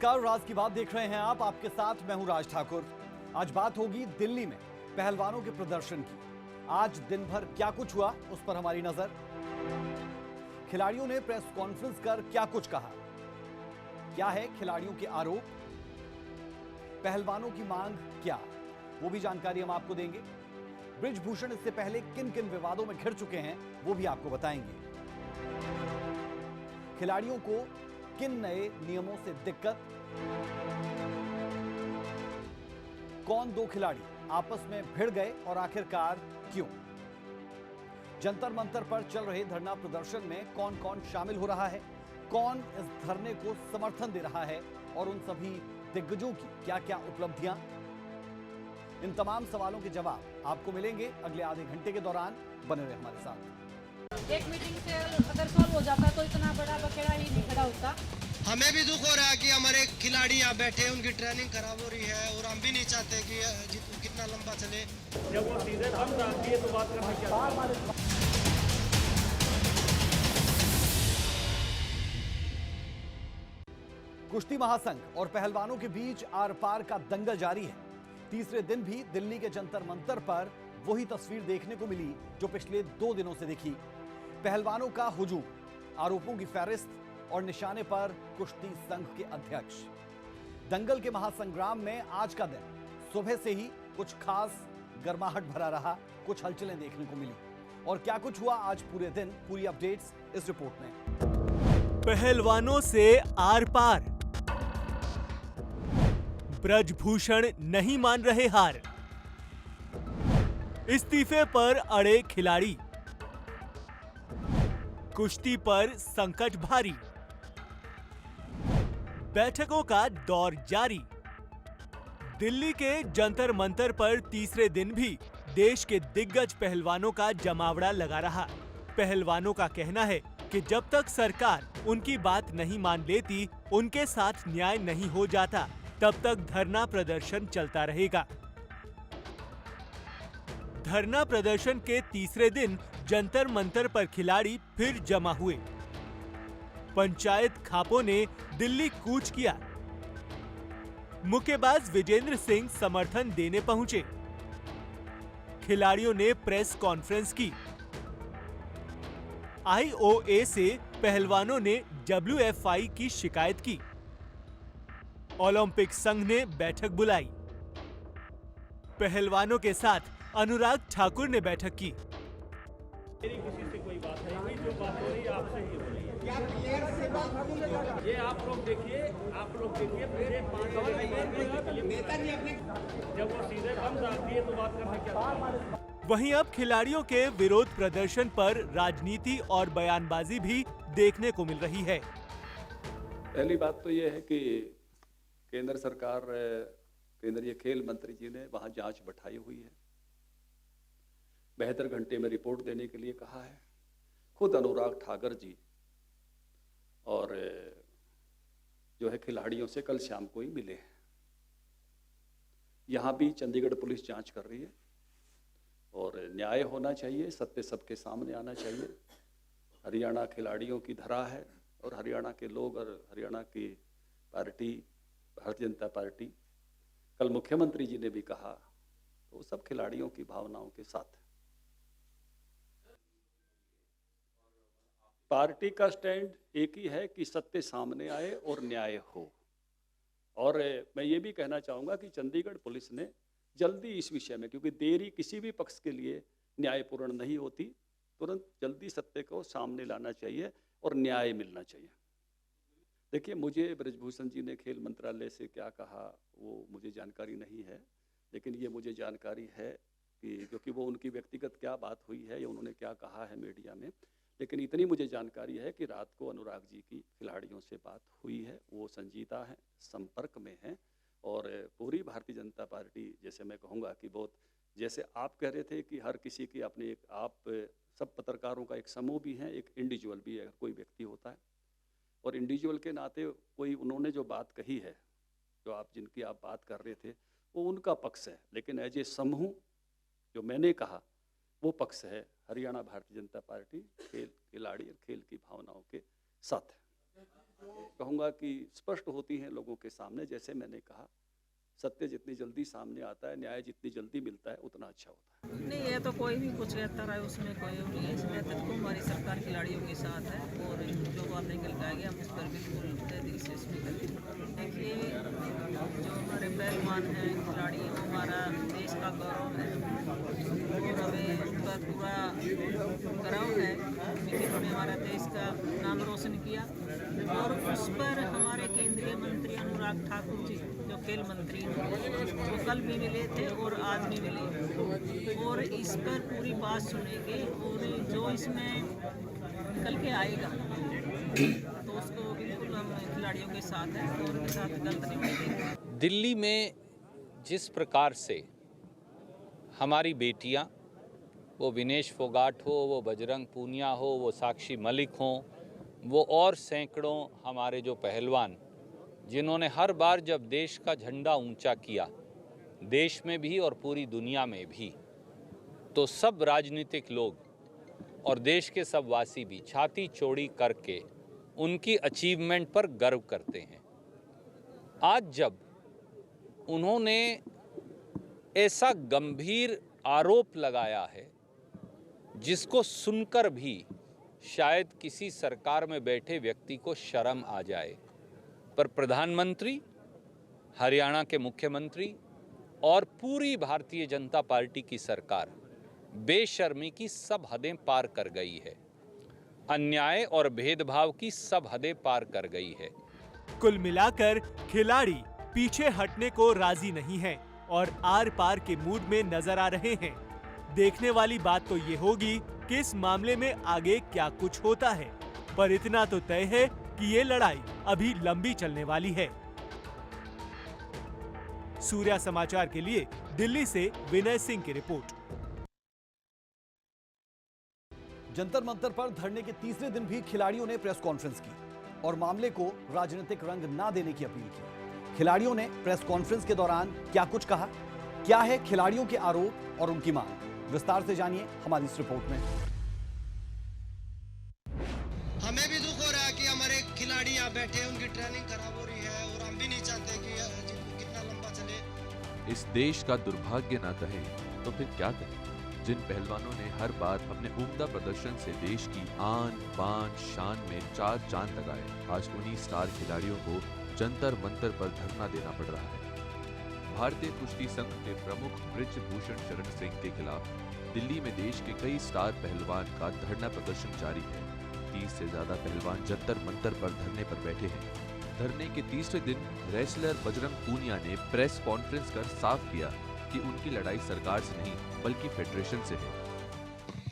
नमस्कार, राज की बात देख रहे हैं आप। आपके साथ मैं हूं राज ठाकुर। आज बात होगी दिल्ली में पहलवानों के प्रदर्शन की। आज दिन भर क्या कुछ हुआ उस पर हमारी नजर। खिलाड़ियों ने प्रेस कॉन्फ्रेंस कर क्या कुछ कहा, क्या है खिलाड़ियों के आरोप, पहलवानों की मांग क्या, वो भी जानकारी हम आपको देंगे। ब्रिजभूषण इससे पहले किन किन विवादों में घिर चुके हैं वो भी आपको बताएंगे। खिलाड़ियों को किन नए नियमों से दिक्कत, कौन दो खिलाड़ी आपस में भिड़ गए और आखिरकार क्यों, जंतर मंतर पर चल रहे धरना प्रदर्शन में कौन कौन शामिल हो रहा है, कौन इस धरने को समर्थन दे रहा है और उन सभी दिग्गजों की क्या क्या उपलब्धियां। इन तमाम सवालों के जवाब आपको मिलेंगे अगले आधे घंटे के दौरान। बने रहे हमारे साथ। एक मीटिंग से अगर सॉल्व हो जाता तो इतना बड़ा बखेड़ा ही नहीं खड़ा होता। हमें भी दुख हो रहा है कि हमारे खिलाड़ी यहाँ बैठे, उनकी ट्रेनिंग खराब हो रही है और हम भी नहीं चाहते कि कितना लंबा चले। जब वो सीधे बंद आती है तो बात करने क्या। कुश्ती महासंघ और पहलवानों के बीच आर पार का दंगल जारी है। तीसरे दिन भी दिल्ली के जंतर मंतर पर वही तस्वीर देखने को मिली जो पिछले 2 दिनों से दिखी। पहलवानों का हुजूम, आरोपों की फहरिस्त और निशाने पर कुश्ती संघ के अध्यक्ष। दंगल के महासंग्राम में आज का दिन सुबह से ही कुछ खास गर्माहट भरा रहा, कुछ हलचलें देखने को मिली। और क्या कुछ हुआ आज पूरे दिन, पूरी अपडेट्स इस रिपोर्ट में। पहलवानों से आर पार, ब्रजभूषण नहीं मान रहे हार, इस्तीफे पर अड़े खिलाड़ी, कुश्ती पर संकट भारी, बैठकों का दौर जारी। दिल्ली के जंतर मंतर पर तीसरे दिन भी देश के दिग्गज पहलवानों का जमावड़ा लगा रहा। पहलवानों का कहना है कि जब तक सरकार उनकी बात नहीं मान लेती, उनके साथ न्याय नहीं हो जाता, तब तक धरना प्रदर्शन चलता रहेगा। धरना प्रदर्शन के तीसरे दिन जंतर मंतर पर खिलाड़ी फिर जमा हुए। पंचायत खापों ने दिल्ली कूच किया। मुक्केबाज विजेंद्र सिंह समर्थन देने पहुंचे। खिलाड़ियों ने प्रेस कॉन्फ्रेंस की। आईओए से पहलवानों ने डब्ल्यूएफआई की शिकायत की। ओलंपिक संघ ने बैठक बुलाई। पहलवानों के साथ अनुराग ठाकुर ने बैठक की। मेरी किसी से कोई बात नहीं हुई, जो बात हो रही है आपसे ही हो रही है। ये आप लोग देखिए मुझे 5 जब वो सीधे बंद आती है तो बात करने क्या। वहीं अब खिलाड़ियों के विरोध प्रदर्शन पर राजनीति और बयानबाजी भी देखने को मिल रही है। पहली बात तो ये है कि केंद्र सरकार, केंद्रीय खेल मंत्री जी ने वहां जांच बैठाई हुई है। 72 घंटे में रिपोर्ट देने के लिए कहा है। खुद अनुराग ठाकुर जी और जो है खिलाड़ियों से कल शाम को ही मिले हैं। यहाँ भी चंडीगढ़ पुलिस जांच कर रही है और न्याय होना चाहिए, सत्य सबके सामने आना चाहिए। हरियाणा खिलाड़ियों की धरा है और हरियाणा के लोग और हरियाणा की पार्टी, भारतीय जनता पार्टी, कल मुख्यमंत्री जी ने भी कहा, तो वो सब खिलाड़ियों की भावनाओं के साथ है। पार्टी का स्टैंड एक ही है कि सत्य सामने आए और न्याय हो। और मैं ये भी कहना चाहूँगा कि चंडीगढ़ पुलिस ने जल्दी इस विषय में, क्योंकि देरी किसी भी पक्ष के लिए न्यायपूर्ण नहीं होती, तुरंत जल्दी सत्य को सामने लाना चाहिए और न्याय मिलना चाहिए। देखिए, मुझे ब्रिजभूषण जी ने खेल मंत्रालय से क्या कहा वो मुझे जानकारी नहीं है, लेकिन ये मुझे जानकारी है कि क्योंकि वो उनकी व्यक्तिगत क्या बात हुई है या उन्होंने क्या कहा है मीडिया में, लेकिन इतनी मुझे जानकारी है कि रात को अनुराग जी की खिलाड़ियों से बात हुई है, वो संजीदा हैं, संपर्क में हैं। और पूरी भारतीय जनता पार्टी, जैसे मैं कहूँगा कि बहुत, जैसे आप कह रहे थे कि हर किसी की अपनी एक, आप सब पत्रकारों का एक समूह भी है, एक इंडिविजुअल भी है, अगर कोई व्यक्ति होता है, और इंडिविजुअल के नाते कोई उन्होंने जो बात कही है, जो आप जिनकी आप बात कर रहे थे, वो उनका पक्ष है, लेकिन एज ए समूह जो मैंने कहा वो पक्ष है हरियाणा भारतीय जनता पार्टी खेल खिलाड़ी और खेल की भावनाओं के साथ है। कहूँगा कि स्पष्ट होती हैं लोगों के सामने। जैसे मैंने कहा, सत्य जितनी जल्दी सामने आता है, न्याय जितनी जल्दी मिलता है, उतना अच्छा होता है। नहीं, ये तो कोई भी कुछ कहता रहा है, उसमें कोई वो नहीं है। इसमें तो हमारी सरकार खिलाड़ियों के साथ है और जो बात निकल के आएगी हम उस पर बिल्कुल तय दिल से इसमें करेंगे। देखिए, जो हमारे पहलवान हैं, खिलाड़ी, वो हमारा देश का गौरव है और हमें उन पर पूरा गर्व है क्योंकि उन्होंने हमारा देश का नाम रोशन किया। और उस पर हमारे केंद्रीय मंत्री अनुराग ठाकुर जी, जो खेल मंत्री हैं, वो कल भी मिले थे और आज भी मिले और इस पर पूरी बात सुनेंगे और जो इसमें निकल के आएगा तो उसको बिल्कुल हम खिलाड़ियों के साथ हैं और उनके साथ गलत नहीं होने देंगे। दिल्ली में जिस प्रकार से हमारी बेटियां, वो विनेश फोगाट हो, वो बजरंग पूनिया हो, वो साक्षी मलिक हों, वो और सैकड़ों हमारे जो पहलवान जिन्होंने हर बार जब देश का झंडा ऊंचा किया, देश में भी और पूरी दुनिया में भी, तो सब राजनीतिक लोग और देश के सब वासी भी छाती चौड़ी करके उनकी अचीवमेंट पर गर्व करते हैं। आज जब उन्होंने ऐसा गंभीर आरोप लगाया है जिसको सुनकर भी शायद किसी सरकार में बैठे व्यक्ति को शर्म आ जाए, पर प्रधानमंत्री, हरियाणा के मुख्यमंत्री और पूरी भारतीय जनता पार्टी की सरकार बेशर्मी की सब हदें पार कर गई है, अन्याय और भेदभाव की सब हदें पार कर गई है। कुल मिलाकर खिलाड़ी पीछे हटने को राजी नहीं हैं और आर पार के मूड में नजर आ रहे हैं। देखने वाली बात तो ये होगी कि इस मामले में आगे क्या कुछ होता है, पर इतना तो तय है कि ये लड़ाई अभी लंबी चलने वाली है। सूर्या समाचार के लिए दिल्ली से विनय सिंह की रिपोर्ट। जंतर मंतर पर धरने के तीसरे दिन भी खिलाड़ियों ने प्रेस कॉन्फ्रेंस की और मामले को राजनीतिक रंग ना देने की अपील की। खिलाड़ियों ने प्रेस कॉन्फ्रेंस के दौरान क्या कुछ कहा, क्या है खिलाड़ियों के आरोप और उनकी मांग, विस्तार से जानिए हमारी इस रिपोर्ट में। हमें भी दुख हो रहा है कि हमारे खिलाड़ी यहाँ बैठे हैं, उनकी ट्रेनिंग खराब हो रही है और हम भी नहीं चाहते कि कितना लंबा चले। इस देश का दुर्भाग्य ना कहे तो फिर क्या कहें, जिन पहलवानों ने हर बार अपने उम्दा प्रदर्शन से देश की आन बान शान में चार चांद लगाए, आज उन्हीं स्टार खिलाड़ियों को जंतर मंतर पर धरना देना पड़ रहा है। भारतीय कुश्ती संघ के प्रमुख ब्रिजभूषण शरण सिंह के खिलाफ दिल्ली में देश के कई स्टार पहलवान का धरना प्रदर्शन जारी है। 30 से ज्यादा पहलवान जंतर मंतर पर धरने पर बैठे हैं। धरने के तीसरे दिन रेसलर बजरंग पूनिया ने प्रेस कॉन्फ्रेंस कर साफ किया कि उनकी लड़ाई सरकार से नहीं बल्कि फेडरेशन से है।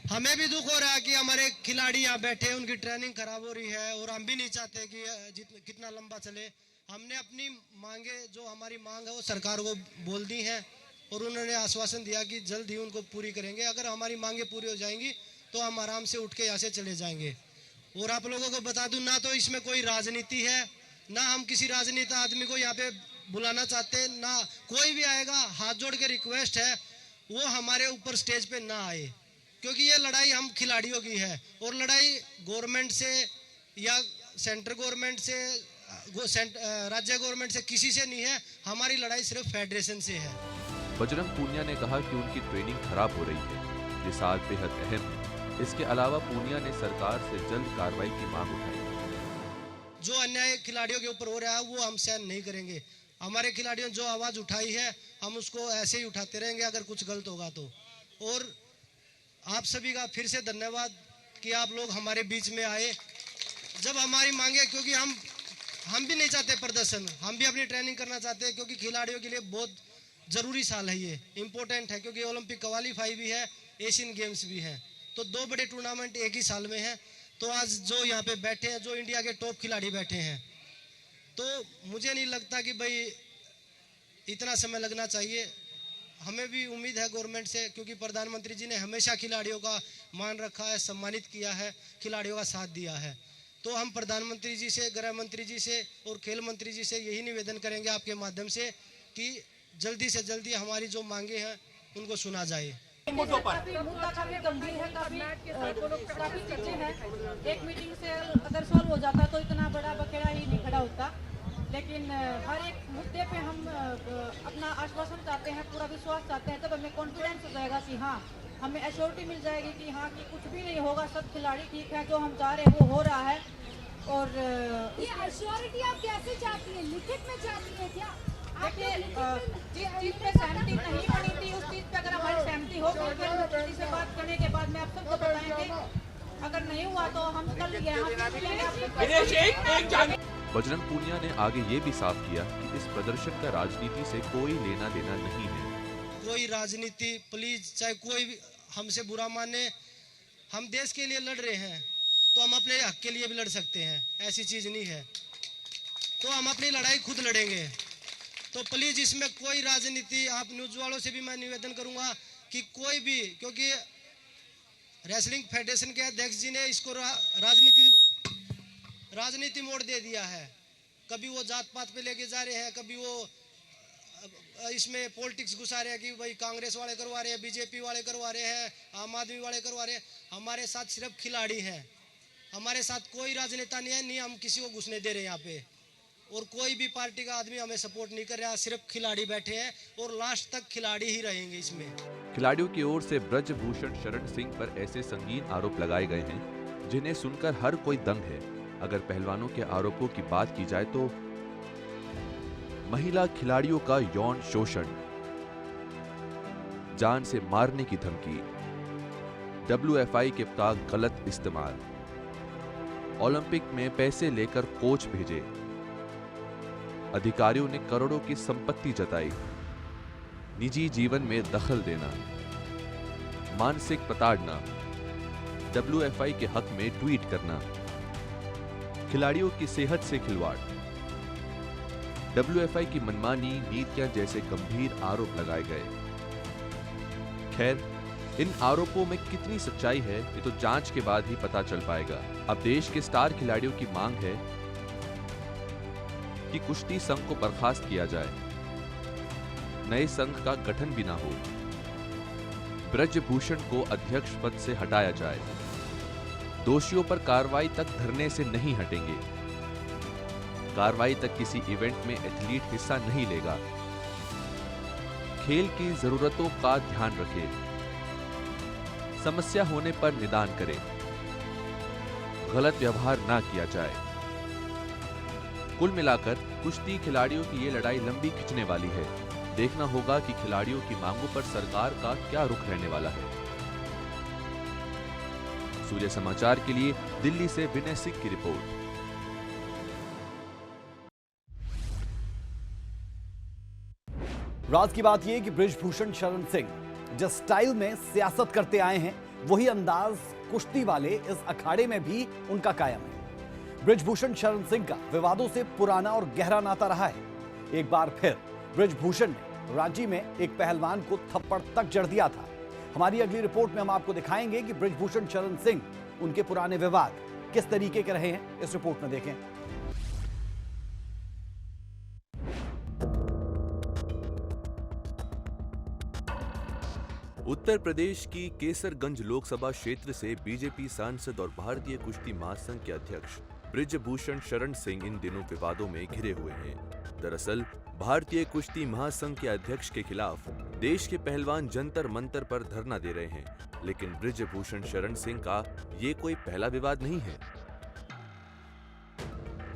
हमें भी दुख हो रहा है कि हमारे खिलाड़ी यहाँ बैठे हैं, उनकी ट्रेनिंग खराब हो रही है और हम भी नहीं चाहते कि कितना लंबा चले। हमने अपनी मांगे, जो हमारी मांग है वो सरकार को बोल दी है और उन्होंने आश्वासन दिया कि जल्द ही उनको पूरी करेंगे। अगर हमारी मांगे पूरी हो जाएंगी तो हम आराम से उठ के यहाँ से चले जाएंगे। और आप लोगों को बता दूं, ना तो इसमें कोई राजनीति है, ना हम किसी राजनेता आदमी को यहाँ पे बुलाना चाहते, ना कोई भी आएगा। हाथ जोड़ के रिक्वेस्ट है वो हमारे ऊपर स्टेज पे ना आए, क्योंकि ये लड़ाई हम खिलाड़ियों की है और लड़ाई गवर्नमेंट से या सेंट्रल गवर्नमेंट से, राज्य गवर्नमेंट से किसी से नहीं है। हमारी लड़ाई सिर्फ फेडरेशन से है। बजरंग पूनिया ने कहा कि उनकी ट्रेनिंग खराब हो रही है, ये साल बेहद अहम है। इसके अलावा पूनिया ने सरकार से जल्द कार्रवाई की मांग उठाई। जो अन्याय खिलाड़ियों के ऊपर हो रहा है वो हम सहन नहीं करेंगे। हमारे खिलाड़ियों ने जो आवाज उठाई है हम उसको ऐसे ही उठाते रहेंगे अगर कुछ गलत होगा तो। और आप सभी का फिर से धन्यवाद कि आप लोग हमारे बीच में आए जब हमारी मांगे, क्योंकि हम भी नहीं चाहते प्रदर्शन, हम भी अपनी ट्रेनिंग करना चाहते हैं, क्योंकि खिलाड़ियों के लिए बहुत जरूरी साल है, ये इम्पोर्टेंट है, क्योंकि ओलंपिक क्वालीफाई भी है, एशियन गेम्स भी है, तो दो बड़े टूर्नामेंट एक ही साल में है। तो आज जो यहाँ पे बैठे हैं, जो इंडिया के टॉप खिलाड़ी बैठे हैं, तो मुझे नहीं लगता कि भाई इतना समय लगना चाहिए। हमें भी उम्मीद है गवर्नमेंट से, क्योंकि प्रधानमंत्री जी ने हमेशा खिलाड़ियों का मान रखा है, सम्मानित किया है, खिलाड़ियों का साथ दिया है। तो हम प्रधानमंत्री जी से, गृह मंत्री जी से और खेल मंत्री जी से यही निवेदन करेंगे आपके माध्यम से कि जल्दी से जल्दी हमारी जो मांगे हैं उनको सुना जाए। मुद्दा काफी गंभीर है, काफी चीजें हैं। एक मीटिंग से अगर सॉल्व हो जाता तो इतना बड़ा बखेड़ा ही नहीं खड़ा होता, लेकिन हर एक मुद्दे पे हम अपना आश्वासन चाहते हैं, पूरा विश्वास चाहते हैं, तब हमें कॉन्फिडेंस हो जाएगा कि हाँ, हमें एश्योरिटी मिल जाएगी कि हाँ कि कुछ भी नहीं होगा, सब खिलाड़ी ठीक है, जो हम चाह रहे हैं वो हो रहा है। और ये एश्योरिटी आप कैसे चाहती हैं, लिखित में चाहती हैं क्या? देखिए, जिस चीज पे सहमति नहीं बनी थी उस चीज पे अगर हमारी सहमति हो गई, फिर किसी से बात करने के बाद में आप सबको बताएंगे। अगर नहीं हुआ तो हम कल बजरंग पूनिया ने आगे ये भी साफ किया कि इस प्रदर्शन का राजनीति से कोई लेना देना नहीं है। कोई राजनीति प्लीज, चाहे कोई भी हमसे बुरा माने, हम देश के लिए लड़ रहे हैं तो हम अपने हक के लिए भी लड़ सकते हैं, ऐसी चीज नहीं है। तो हम अपनी लड़ाई खुद लड़ेंगे। तो प्लीज इसमें कोई राजनीति, आप न्यूज वालों से भी मैं निवेदन करूंगा कि कोई भी, क्योंकि रेसलिंग फेडरेशन के अध्यक्ष जी ने इसको राजनीति मोड़ दे दिया है। कभी वो जात पात पे लेके जा रहे हैं, कभी वो इसमें पॉलिटिक्स घुसा रहे हैं कि भाई कांग्रेस वाले करवा रहे हैं, बीजेपी वाले करवा रहे हैं, आम आदमी वाले करवा रहे हैं। हमारे साथ सिर्फ खिलाड़ी हैं, हमारे साथ कोई राजनेता नहीं है, नहीं हम किसी को घुसने दे रहे हैं यहाँ पे, और कोई भी पार्टी का आदमी हमें सपोर्ट नहीं कर रहा, सिर्फ खिलाड़ी बैठे हैं और लास्ट तक खिलाड़ी ही रहेंगे। इसमें खिलाड़ियों की ओर से ब्रजभूषण शरण सिंह पर ऐसे संगीन आरोप लगाए गए हैं जिन्हें सुनकर हर कोई दंग है। अगर पहलवानों के आरोपों की बात की जाए तो महिला खिलाड़ियों का यौन शोषण, जान से मारने की धमकी, WFI के का गलत इस्तेमाल, ओलंपिक में पैसे लेकर कोच भेजे, अधिकारियों ने करोड़ों की संपत्ति जताई, निजी जीवन में दखल देना, मानसिक प्रताड़ना, WFI के हक में ट्वीट करना, खिलाड़ियों की सेहत से खिलवाड़, WFI की मनमानी नीतियां जैसे गंभीर आरोप लगाए गए। खैर, इन आरोपों में कितनी सच्चाई है ये तो जांच के बाद ही पता चल पाएगा। अब देश के स्टार खिलाड़ियों की मांग है कि कुश्ती संघ को बर्खास्त किया जाए, नए संघ का गठन भी ना हो, ब्रजभूषण को अध्यक्ष पद से हटाया जाए, दोषियों पर कार्रवाई तक धरने से नहीं हटेंगे, कार्रवाई तक किसी इवेंट में एथलीट हिस्सा नहीं लेगा, खेल की जरूरतों का ध्यान रखे, समस्या होने पर निदान करे, गलत व्यवहार ना किया जाए। कुल मिलाकर कुश्ती खिलाड़ियों की ये लड़ाई लंबी खिंचने वाली है। देखना होगा कि खिलाड़ियों की मांगों पर सरकार का क्या रुख रहने वाला है। सूर्य समाचार के लिए दिल्ली से विनय सिंह की रिपोर्ट। राज की बात यह कि बृजभूषण शरण सिंह जिस स्टाइल में सियासत करते आए हैं, वही अंदाज कुश्ती वाले इस अखाड़े में भी उनका कायम है। बृजभूषण शरण सिंह का विवादों से पुराना और गहरा नाता रहा है। एक बार फिर बृजभूषण ने रांची में एक पहलवान को थप्पड़ तक जड़ दिया था। हमारी अगली रिपोर्ट में हम आपको दिखाएंगे कि बृजभूषण शरण सिंह, उनके पुराने विवाद किस तरीके के रहे हैं। इस रिपोर्ट में देखें। उत्तर प्रदेश की केसरगंज लोकसभा क्षेत्र से बीजेपी सांसद और भारतीय कुश्ती महासंघ के अध्यक्ष बृजभूषण शरण सिंह इन दिनों विवादों में घिरे हुए हैं। दरअसल भारतीय कुश्ती महासंघ के अध्यक्ष के खिलाफ देश के पहलवान जंतर मंतर पर धरना दे रहे हैं, लेकिन बृजभूषण शरण सिंह का ये कोई पहला विवाद नहीं है।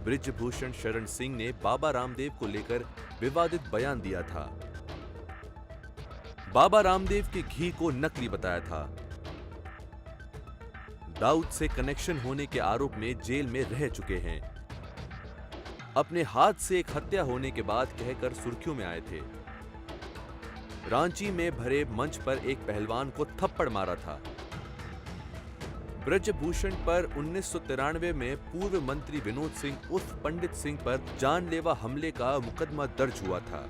बृजभूषण शरण सिंह ने बाबा रामदेव को लेकर विवादित बयान दिया था। बाबा रामदेव के घी को नकली बताया था। दाऊद से कनेक्शन होने के आरोप में जेल में रह चुके हैं। अपने हाथ से एक हत्या होने के बाद कहकर सुर्खियों में आए थे। रांची में भरे मंच पर एक पहलवान को थप्पड़ मारा था। बृजभूषण पर 1993 में पूर्व मंत्री विनोद सिंह उर्फ पंडित सिंह पर जानलेवा हमले का मुकदमा दर्ज हुआ था।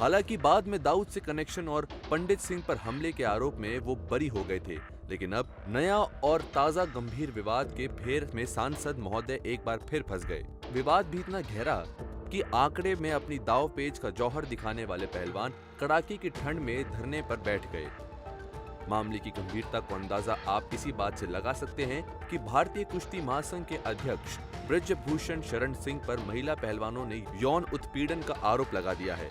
हालांकि बाद में दाऊद से कनेक्शन और पंडित सिंह पर हमले के आरोप में वो बरी हो गए थे, लेकिन अब नया और ताजा गंभीर विवाद के फेर में सांसद महोदय एक बार फिर फंस गए। विवाद भी इतना गहरा कि आंकड़े में अपनी दाव पेच का जौहर दिखाने वाले पहलवान कड़ाके की ठंड में धरने पर बैठ गए। मामले की गंभीरता को अंदाजा आप इसी बात से लगा सकते हैं कि भारतीय कुश्ती महासंघ के अध्यक्ष ब्रजभूषण शरण सिंह पर महिला पहलवानों ने यौन उत्पीड़न का आरोप लगा दिया है।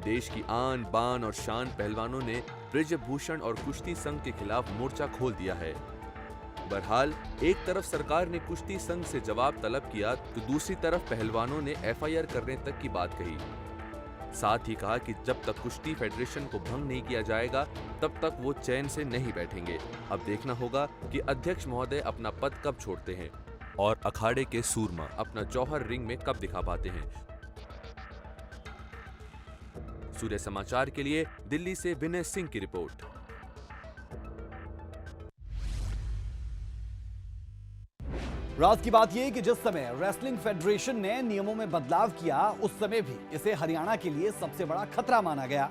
देश की आन बान और शान पहलवानों ने ब्रजभूषण और कुश्ती संघ के खिलाफ मोर्चा खोल दिया है। बहरहाल एक तरफ सरकार ने कुश्ती संघ से जवाब तलब किया तो दूसरी तरफ पहलवानों ने एफआईआर करने तक की बात कही। साथ ही कहा कि जब तक कुश्ती फेडरेशन को भंग नहीं किया जाएगा तब तक वो चैन से नहीं बैठेंगे। अब देखना होगा कि अध्यक्ष महोदय अपना पद कब छोड़ते हैं और अखाड़े के सूरमा अपना जौहर रिंग में कब दिखा पाते हैं। सूर्य समाचार के लिए दिल्ली से विनय सिंह की रिपोर्ट। राज की बात यह कि जिस समय रेसलिंग फेडरेशन ने नियमों में बदलाव किया उस समय भी इसे हरियाणा के लिए सबसे बड़ा खतरा माना गया।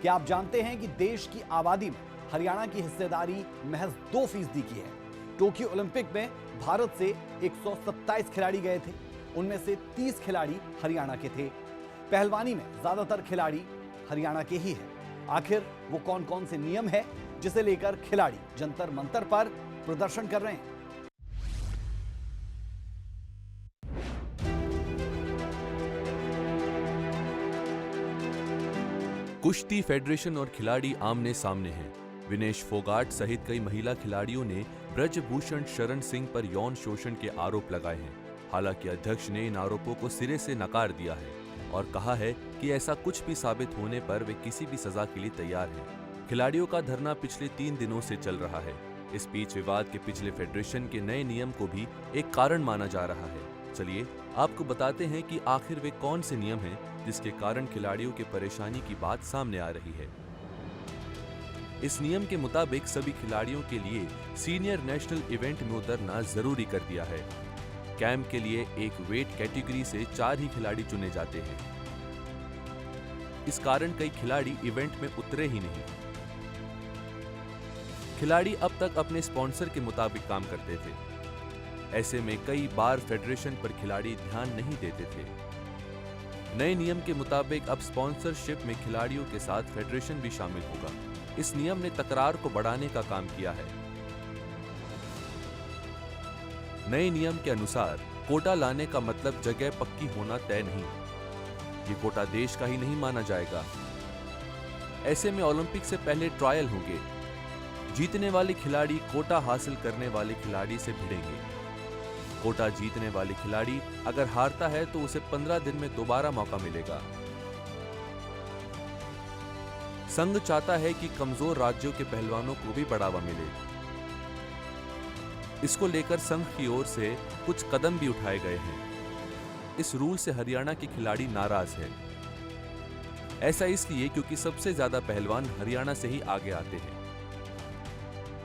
क्या आप जानते हैं कि देश की आबादी में हरियाणा की हिस्सेदारी महज 2% की है। टोक्यो ओलंपिक में भारत से 127 खिलाड़ी गए थे, उनमें से 30 खिलाड़ी हरियाणा के थे। पहलवानी में ज्यादातर खिलाड़ी हरियाणा के ही हैं। आखिर वो कौन कौन से नियम है जिसे लेकर खिलाड़ी जंतर मंतर पर प्रदर्शन कर रहे हैं। कुश्ती फेडरेशन और खिलाड़ी आमने सामने हैं। विनेश फोगाट सहित कई महिला खिलाड़ियों ने ब्रजभूषण शरण सिंह पर यौन शोषण के आरोप लगाए हैं। हालांकि अध्यक्ष ने इन आरोपों को सिरे से नकार दिया है और कहा है कि ऐसा कुछ भी साबित होने पर वे किसी भी सजा के लिए तैयार हैं। खिलाड़ियों का धरना पिछले 3 दिनों से चल रहा है। इस बीच विवाद के पिछले फेडरेशन के नए नियम को भी एक कारण माना जा रहा है। चलिए आपको बताते हैं कि आखिर वे कौन से नियम हैं जिसके कारण खिलाड़ियों की परेशानी की बात सामने आ रही है। इस नियम के मुताबिक सभी खिलाड़ियों के लिए सीनियर नेशनल इवेंट में उतरना जरूरी कर दिया है। कैंप के लिए एक वेट कैटेगरी से 4 ही खिलाड़ी चुने जाते हैं। इस कारण कई खिलाड़ी इवेंट में उतरे ही नहीं। खिलाड़ी अब तक अपने स्पॉन्सर के मुताबिक काम करते थे। ऐसे में कई बार फेडरेशन पर खिलाड़ी ध्यान नहीं देते थे। नए नियम के मुताबिक अब स्पॉन्सरशिप में खिलाड़ियों के साथ फेडरेशन भी शामिल होगा। इस नियम ने तकरार को बढ़ाने का काम किया है। नए नियम के अनुसार कोटा लाने का मतलब जगह पक्की होना तय नहीं। ये कोटा देश का ही नहीं माना जाएगा। ऐसे में ओलंपिक से पहले ट्रायल होंगे। जीतने वाले खिलाड़ी कोटा हासिल करने वाले खिलाड़ी से भिड़ेंगे। कोटा जीतने वाले खिलाड़ी अगर हारता है तो उसे 15 दिन में दोबारा मौका मिलेगा। संघ चाहता है कि कमजोर राज्यों के पहलवानों को भी बढ़ावा मिले। इसको लेकर संघ की ओर से कुछ कदम भी उठाए गए हैं। इस रूल से हरियाणा के खिलाड़ी नाराज है। ऐसा इसलिए क्योंकि सबसे ज्यादा पहलवान हरियाणा से ही आगे आते हैं।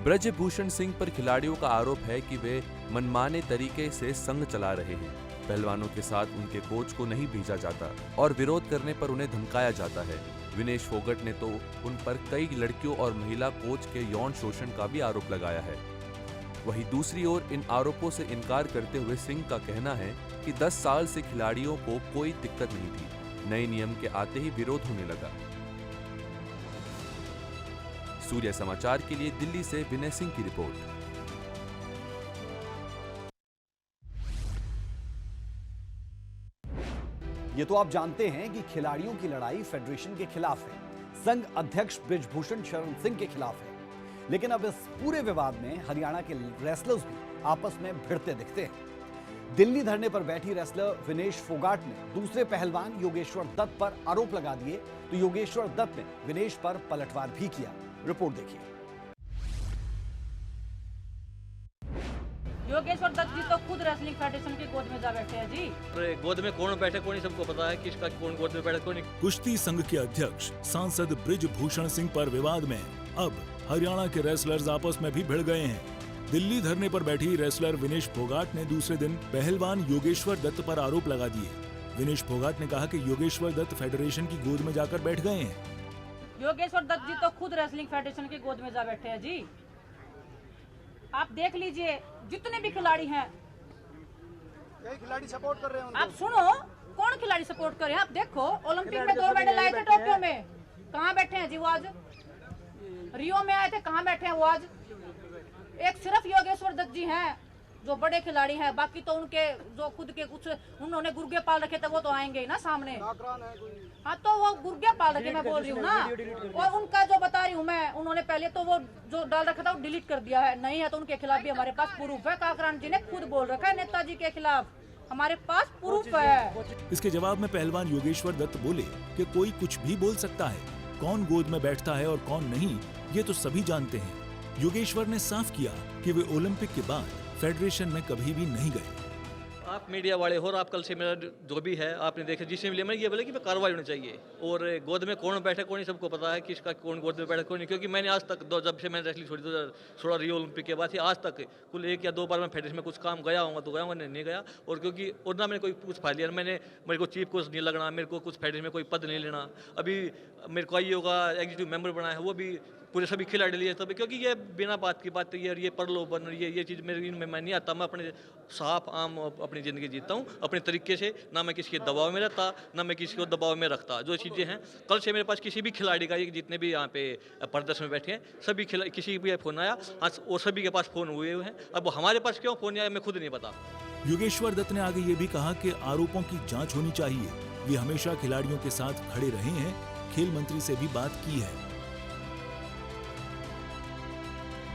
ब्रजभूषण सिंह पर खिलाड़ियों का आरोप है कि वे मनमाने तरीके से संघ चला रहे हैं। पहलवानों के साथ उनके कोच को नहीं भेजा जाता और विरोध करने पर उन्हें धमकाया जाता है। विनेश फोगाट ने तो उन पर कई लड़कियों और महिला कोच के यौन शोषण का भी आरोप लगाया है। वहीं दूसरी ओर इन आरोपों से इनकार करते हुए सिंह का कहना है कि 10 साल से खिलाड़ियों को कोई दिक्कत नहीं थी। नए नियम के आते ही विरोध होने लगा। सूर्य समाचार के लिए दिल्ली से विनय सिंह की रिपोर्ट। ये तो आप जानते हैं कि खिलाड़ियों की लड़ाई फेडरेशन के खिलाफ है, संघ अध्यक्ष ब्रजभूषण शरण सिंह के खिलाफ है। लेकिन अब इस पूरे विवाद में हरियाणा के रेसलर्स भी आपस में भिड़ते दिखते हैं। दिल्ली धरने पर बैठी रेसलर विनेश फोगाट ने दूसरे पहलवान योगेश्वर दत्त पर आरोप लगा दिए तो योगेश्वर दत्त ने विनेश पर पलटवार भी किया। रिपोर्ट देखिए। योगेश्वर दत्त जी तो खुद रेसलिंग फेडरेशन की गोद में जा बैठे हैं जी। गोद में कौन बैठे कौन सबको पता है किसका कौन गोद में बैठे कौन। कुश्ती संघ के अध्यक्ष सांसद ब्रजभूषण सिंह पर विवाद में अब हरियाणा के रेसलर्स आपस में भी भिड़ गए हैं। दिल्ली धरने पर बैठी रेसलर विनेश फोगाट ने दूसरे दिन पहलवान योगेश्वर दत्त पर आरोप लगा दिए। विनेश फोगाट ने कहा कि योगेश्वर दत्त फेडरेशन की गोद में जाकर बैठ गए हैं। योगेश्वर दत्त जी तो खुद रेसलिंग फेडरेशन की गोद में जा बैठे हैं जी। आप देख लीजिए जितने भी खिलाड़ी हैं, कई खिलाड़ी सपोर्ट कर रहे हैं उनको। आप सुनो, कौन खिलाड़ी सपोर्ट करे? आप देखो ओलंपिक में 2 मेडल आए थे टोक्यो में, कहाँ बैठे हैं जी वो आज? रियो में आए थे, कहाँ बैठे हैं वो आज? एक सिर्फ योगेश्वर दत्त जी हैं जो बड़े खिलाड़ी हैं, बाकी तो उनके जो खुद के कुछ उन्होंने गुर्गे पाल रखे थे वो तो आएंगे ही ना सामने। हाँ तो वो गुर्गे पाल रखे, मैं बोल रही हूँ ना। और उनका जो बता रही हूँ मैं, उन्होंने पहले तो वो जो डाल रखा था वो डिलीट कर दिया है, नहीं है तो उनके खिलाफ भी हमारे पास प्रूफ है। काकरान जी ने खुद बोल रखा है नेताजी के खिलाफ, हमारे पास प्रूफ है। इसके जवाब में पहलवान योगेश्वर दत्त बोले कि कोई कुछ भी बोल सकता है, कौन गोद में बैठता है और कौन नहीं ये तो सभी जानते हैं। योगेश्वर ने साफ किया कि वे ओलंपिक के बाद फेडरेशन में कभी भी नहीं गए। आप मीडिया वाले हो और आप कल से मेरा जो भी है आपने देखा, जिससे मिले मैं ये बोले कि मैं कार्रवाई होनी चाहिए। और गोद में कौन बैठे कौन नहीं सबको पता है, किसका कौन गोद में बैठा कौन नहीं, क्योंकि मैंने आज तक जब से मैंने रेसलिंग छोड़ी 2016 रियो ओलंपिक के बाद से आज तक कुल 1 या 2 बार मैं फेडरेशन में कुछ काम गया हूँ तो गया हूँ, नहीं गया। और क्योंकि और ना मैंने कोई कुछ फाइल लिया, मेरे को चीफ कोच नहीं लगना, मेरे को कुछ फेडरेशन में कोई पद नहीं लेना। अभी मेरे को आई होगा एग्जीक्यूटिव मेंबर बना है, वो भी पूरे सभी खिलाड़ी लिए तभी, क्योंकि ये बिना बात की बात है। ये प्रलोभन ये चीज़ मेरे में मैं नहीं आता। मैं अपने साफ आम अपनी ज़िंदगी जीता हूँ अपने तरीके से, ना मैं किसी के दबाव में रहता ना मैं किसी को दबाव में रखता। जो चीज़ें हैं कल से मेरे पास किसी भी खिलाड़ी का, जितने भी यहाँ पे प्रदर्शन में बैठे हैं सभी किसी भी फ़ोन आया और सभी के पास फ़ोन हुए हैं। अब हमारे पास क्यों फ़ोन आया मैं खुद नहीं पता। योगेश्वर दत्त ने आगे ये भी कहा कि आरोपों की जांच होनी चाहिए। वे हमेशा खिलाड़ियों के साथ खड़े रहे हैं, खेल मंत्री से भी बात की है।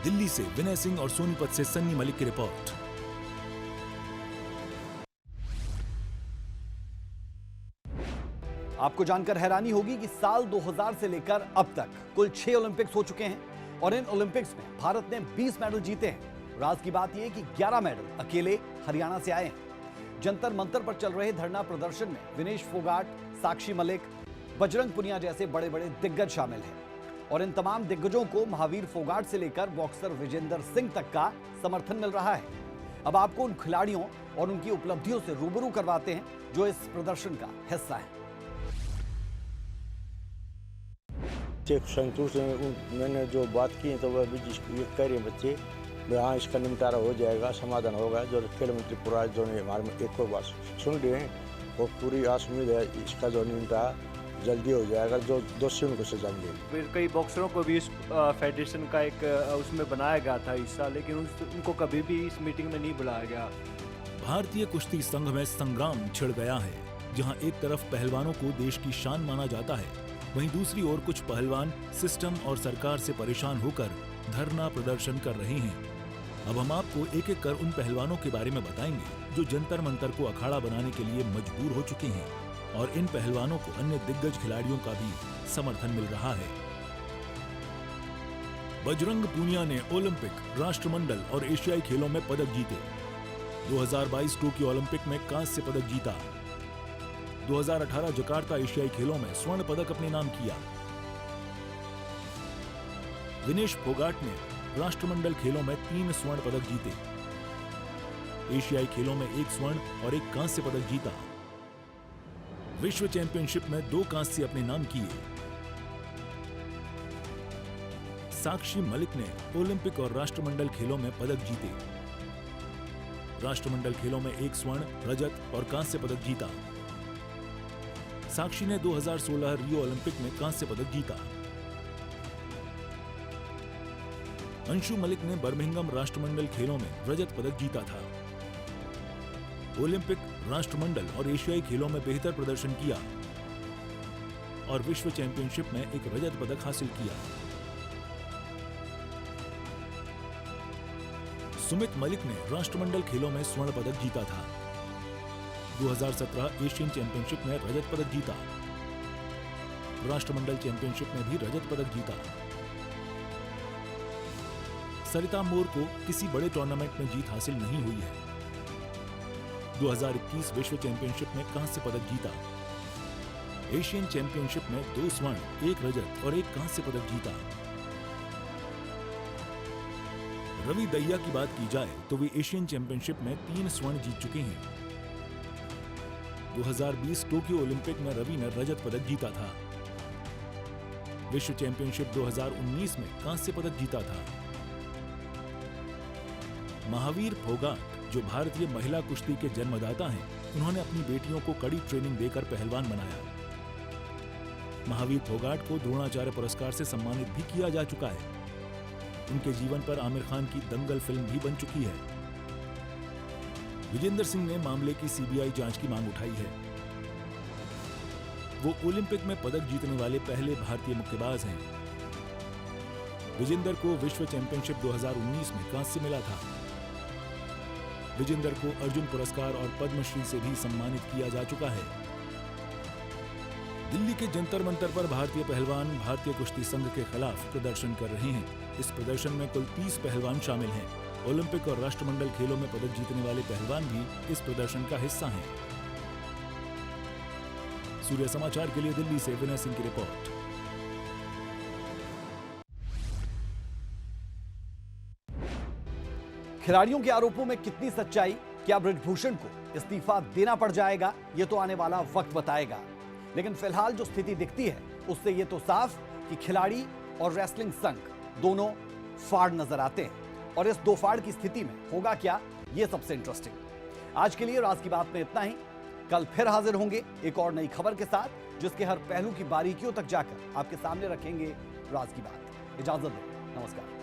दिल्ली से विनय सिंह और सोनीपत से सन्नी मलिक की रिपोर्ट। आपको जानकर हैरानी होगी कि साल 2000 से लेकर अब तक कुल 6 ओलंपिक्स हो चुके हैं और इन ओलंपिक्स में भारत ने 20 मेडल जीते हैं। राज की बात यह कि 11 मेडल अकेले हरियाणा से आए हैं। जंतर मंतर पर चल रहे धरना प्रदर्शन में विनेश फोगाट, साक्षी मलिक, बजरंग पुनिया जैसे बड़े बड़े दिग्गज शामिल हैं और इन तमाम दिग्गजों को महावीर फोगाट से लेकर बॉक्सर विजेंदर सिंह तक का समर्थन मिल रहा है। अब आपको उन खिलाड़ियों और उनकी उपलब्धियों से रूबरू करवाते हैं जो इस प्रदर्शन का हिस्सा है। संतोष मैंने जो बात की तो वह भी ये कह रहे बच्चे हाँ इसका निपटारा हो जाएगा, समाधान होगा। जो खेल मंत्री पुराज जो ने हमारे में एक और बात सुन रहे हैं वो पूरी आस उम्मीद है इसका जो निपटारा जल्दी हो जाएगा, जो दोषी उनको सजा मिलेगी। फिर कई बॉक्सरों को भी इस फेडरेशन का एक उसमें बनाया गया था हिस्सा, लेकिन उनको कभी भी इस मीटिंग में नहीं बुलाया गया। भारतीय कुश्ती संघ में संग्राम छिड़ गया है। जहां एक तरफ पहलवानों को देश की शान माना जाता है, वहीं दूसरी ओर कुछ पहलवान सिस्टम और सरकार से परेशान होकर धरना प्रदर्शन कर रहे हैं। अब हम आपको एक एक कर उन पहलवानों के बारे में बताएंगे जो जंतर मंतर को अखाड़ा बनाने के लिए मजबूर हो चुके हैं और इन पहलवानों को अन्य दिग्गज खिलाड़ियों का भी समर्थन मिल रहा है। बजरंग पूनिया ने ओलंपिक, राष्ट्रमंडल और एशियाई खेलों में पदक जीते। 2022 टोक्यो ओलंपिक में कांस्य पदक जीता। 2018 जकार्ता एशियाई खेलों में स्वर्ण पदक अपने नाम किया। विनेश फोगाट ने राष्ट्रमंडल खेलों में 3 स्वर्ण पदक जीते। एशियाई खेलों में 1 स्वर्ण और 1 कांस्य पदक जीता। विश्व चैंपियनशिप में 2 कांस्य अपने नाम किए। साक्षी मलिक ने ओलंपिक और राष्ट्रमंडल खेलों में पदक जीते। राष्ट्रमंडल खेलों में 1 स्वर्ण, रजत और कांस्य पदक जीता। साक्षी ने 2016 रियो ओलंपिक में कांस्य पदक जीता। अंशु मलिक ने बर्मिंघम राष्ट्रमंडल खेलों में रजत पदक जीता था। ओलंपिक, राष्ट्रमंडल और एशियाई खेलों में बेहतर प्रदर्शन किया और विश्व चैंपियनशिप में एक रजत पदक हासिल किया। सुमित मलिक ने राष्ट्रमंडल खेलों में स्वर्ण पदक जीता था। 2017 एशियन चैंपियनशिप में रजत पदक जीता। राष्ट्रमंडल चैंपियनशिप में भी रजत पदक जीता। सरिता मोर को किसी बड़े टूर्नामेंट में जीत हासिल नहीं हुई है। 2021 विश्व चैंपियनशिप में कांस्य पदक जीता। एशियन चैंपियनशिप में 2 स्वर्ण, 1 रजत और 1 कांस्य पदक जीता। रवि दहिया की बात की जाए तो वे एशियन चैंपियनशिप में 3 स्वर्ण जीत चुके हैं। 2020 टोक्यो ओलंपिक में रवि ने रजत पदक जीता था। विश्व चैंपियनशिप 2019 में कांस्य पदक जीता था। महावीर फोगाट, जो भारतीय महिला कुश्ती के जन्मदाता हैं, उन्होंने अपनी बेटियों को कड़ी ट्रेनिंग देकर पहलवान बनाया। महावीर फोगाट को द्रोणाचार्य पुरस्कार से सम्मानित भी किया जा चुका है। उनके जीवन पर आमिर खान की दंगल फिल्म भी बन चुकी है। विजेंद्र सिंह ने मामले की सीबीआई जांच की मांग उठाई है। वो ओलंपिक में पदक जीतने वाले पहले भारतीय मुक्केबाज हैं। विजेंद्र को विश्व चैंपियनशिप 2019 में कांस्य मिला था। विजेंद्र को अर्जुन पुरस्कार और पद्मश्री से भी सम्मानित किया जा चुका है। दिल्ली के जंतर मंतर पर भारतीय पहलवान भारतीय कुश्ती संघ के खिलाफ प्रदर्शन कर रहे हैं। इस प्रदर्शन में कुल 30 पहलवान शामिल हैं। ओलंपिक और राष्ट्रमंडल खेलों में पदक जीतने वाले पहलवान भी इस प्रदर्शन का हिस्सा हैं। सूर्य समाचार के लिए दिल्ली से विनय सिंह की रिपोर्ट। खिलाड़ियों के आरोपों में कितनी सच्चाई, क्या बृजभूषण को इस्तीफा देना पड़ जाएगा, यह तो आने वाला वक्त बताएगा। लेकिन फिलहाल जो स्थिति दिखती है उससे यह तो साफ कि खिलाड़ी और रेसलिंग संघ दोनों फाड़ नजर आते हैं। और इस दो फाड़ की स्थिति में होगा क्या, यह सबसे इंटरेस्टिंग। आज के लिए राज की बात में इतना ही। कल फिर हाजिर होंगे एक और नई खबर के साथ, जिसके हर पहलू की बारीकियों तक जाकर आपके सामने रखेंगे राज की बात। इजाजत दें, नमस्कार।